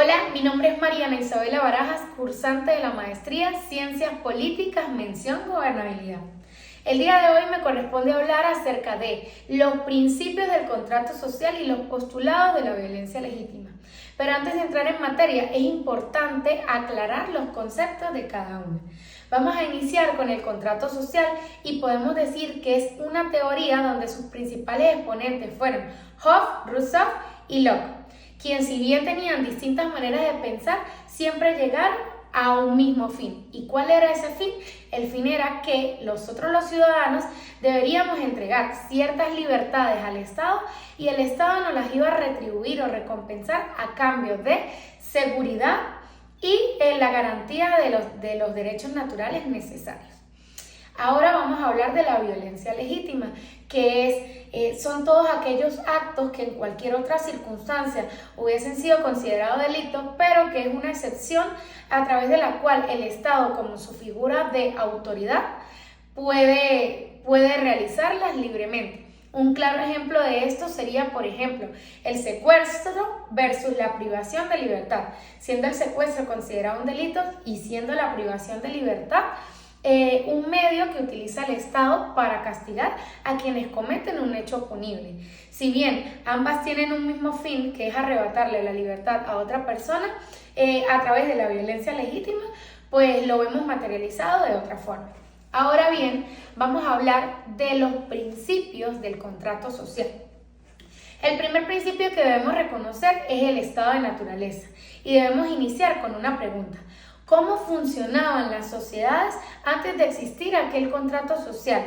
Hola, mi nombre es Mariana Isabela Barajas, cursante de la maestría Ciencias Políticas, mención Gobernabilidad. El día de hoy me corresponde hablar acerca de los principios del contrato social y los postulados de la violencia legítima. Pero antes de entrar en materia, es importante aclarar los conceptos de cada uno. Vamos a iniciar con el contrato social y podemos decir que es una teoría donde sus principales exponentes fueron Hobbes, Rousseau y Locke, quien si bien tenían distintas maneras de pensar, siempre llegaron a un mismo fin. ¿Y cuál era ese fin? El fin era que los ciudadanos deberíamos entregar ciertas libertades al Estado y el Estado nos las iba a retribuir o recompensar a cambio de seguridad y la garantía de los derechos naturales necesarios. Ahora vamos a hablar de la violencia legítima, que son todos aquellos actos que en cualquier otra circunstancia hubiesen sido considerados delitos, pero que es una excepción a través de la cual el Estado, como su figura de autoridad, puede realizarlas libremente. Un claro ejemplo de esto sería, por ejemplo, el secuestro versus la privación de libertad, siendo el secuestro considerado un delito y siendo la privación de libertad un medio que utiliza el Estado para castigar a quienes cometen un hecho punible. Si bien ambas tienen un mismo fin, que es arrebatarle la libertad a otra persona a través de la violencia legítima, pues lo vemos materializado de otra forma. Ahora bien, vamos a hablar de los principios del contrato social. El primer principio que debemos reconocer es el estado de naturaleza y debemos iniciar con una pregunta. ¿Cómo funcionaban las sociedades antes de existir aquel contrato social?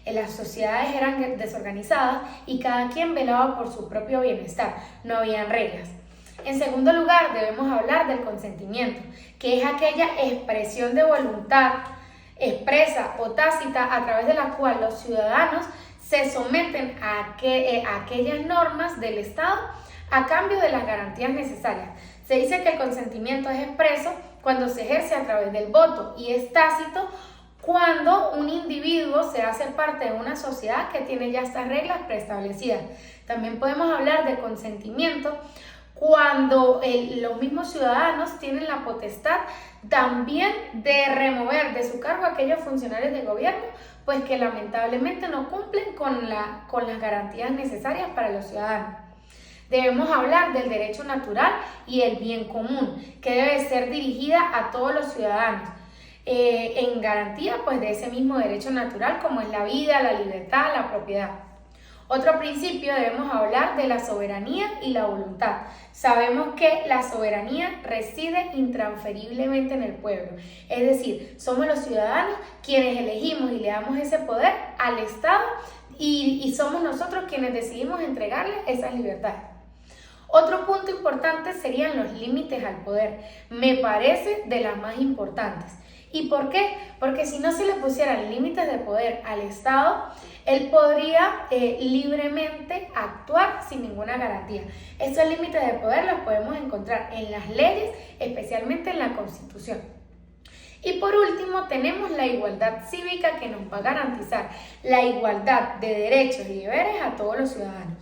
Las sociedades eran desorganizadas y cada quien velaba por su propio bienestar, no habían reglas. En segundo lugar, debemos hablar del consentimiento, que es aquella expresión de voluntad expresa o tácita a través de la cual los ciudadanos se someten a aquellas normas del Estado a cambio de las garantías necesarias. Se dice que el consentimiento es expreso cuando se ejerce a través del voto y es tácito cuando un individuo se hace parte de una sociedad que tiene ya estas reglas preestablecidas. También podemos hablar de consentimiento cuando los mismos ciudadanos tienen la potestad también de remover de su cargo a aquellos funcionarios de gobierno, pues que lamentablemente no cumplen con las garantías necesarias para los ciudadanos. Debemos hablar del derecho natural y el bien común, que debe ser dirigida a todos los ciudadanos, en garantía pues, de ese mismo derecho natural como es la vida, la libertad, la propiedad. Otro principio, debemos hablar de la soberanía y la voluntad. Sabemos que la soberanía reside intransferiblemente en el pueblo, es decir, somos los ciudadanos quienes elegimos y le damos ese poder al Estado y somos nosotros quienes decidimos entregarle esas libertades. Otro punto importante serían los límites al poder. Me parece de las más importantes. ¿Y por qué? Porque si no se le pusieran límites de poder al Estado, él podría libremente actuar sin ninguna garantía. Estos límites de poder los podemos encontrar en las leyes, especialmente en la Constitución. Y por último, tenemos la igualdad cívica que nos va a garantizar la igualdad de derechos y deberes a todos los ciudadanos.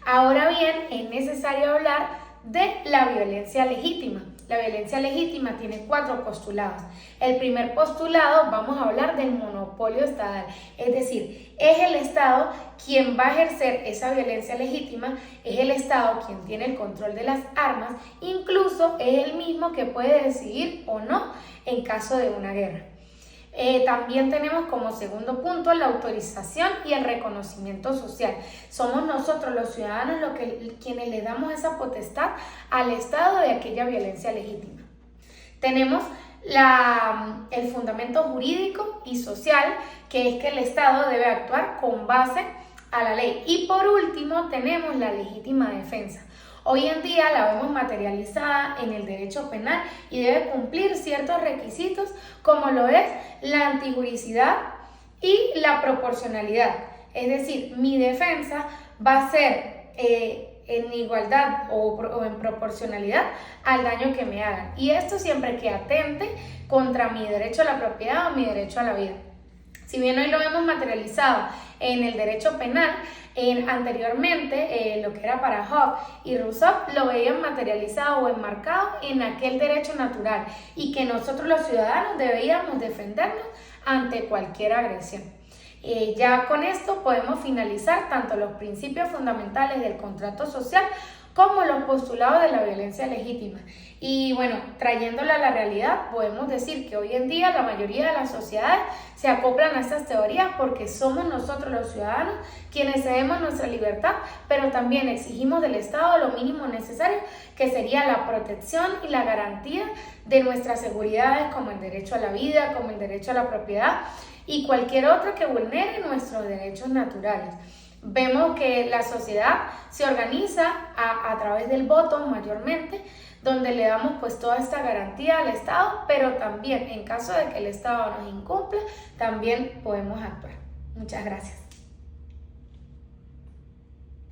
Ahora bien, es necesario hablar de la violencia legítima. La violencia legítima tiene 4 postulados. El primer postulado, vamos a hablar del monopolio estatal, es decir, es el Estado quien va a ejercer esa violencia legítima, es el Estado quien tiene el control de las armas, incluso es el mismo que puede decidir o no en caso de una guerra. También tenemos como segundo punto la autorización y el reconocimiento social. Somos nosotros los ciudadanos quienes le damos esa potestad al Estado de aquella violencia legítima. Tenemos el fundamento jurídico y social, que es que el Estado debe actuar con base a la ley. Y por último tenemos la legítima defensa. Hoy en día la vemos materializada en el derecho penal y debe cumplir ciertos requisitos como lo es la antijuricidad y la proporcionalidad. Es decir, mi defensa va a ser en igualdad o en proporcionalidad al daño que me hagan. Y esto siempre que atente contra mi derecho a la propiedad o mi derecho a la vida. Si bien hoy lo vemos materializado en el derecho penal. Anteriormente, lo que era para Hobbes y Rousseau lo veían materializado o enmarcado en aquel derecho natural y que nosotros los ciudadanos debíamos defendernos ante cualquier agresión. Ya con esto podemos finalizar tanto los principios fundamentales del contrato social como los postulados de la violencia legítima. Y bueno, trayéndolo a la realidad, podemos decir que hoy en día la mayoría de las sociedades se acoplan a estas teorías porque somos nosotros los ciudadanos quienes cedemos nuestra libertad, pero también exigimos del Estado lo mínimo necesario, que sería la protección y la garantía de nuestras seguridades, como el derecho a la vida, como el derecho a la propiedad y cualquier otro que vulnere nuestros derechos naturales. Vemos que la sociedad se organiza a través del voto mayormente, donde le damos pues toda esta garantía al Estado, pero también en caso de que el Estado nos incumpla, también podemos actuar. Muchas gracias.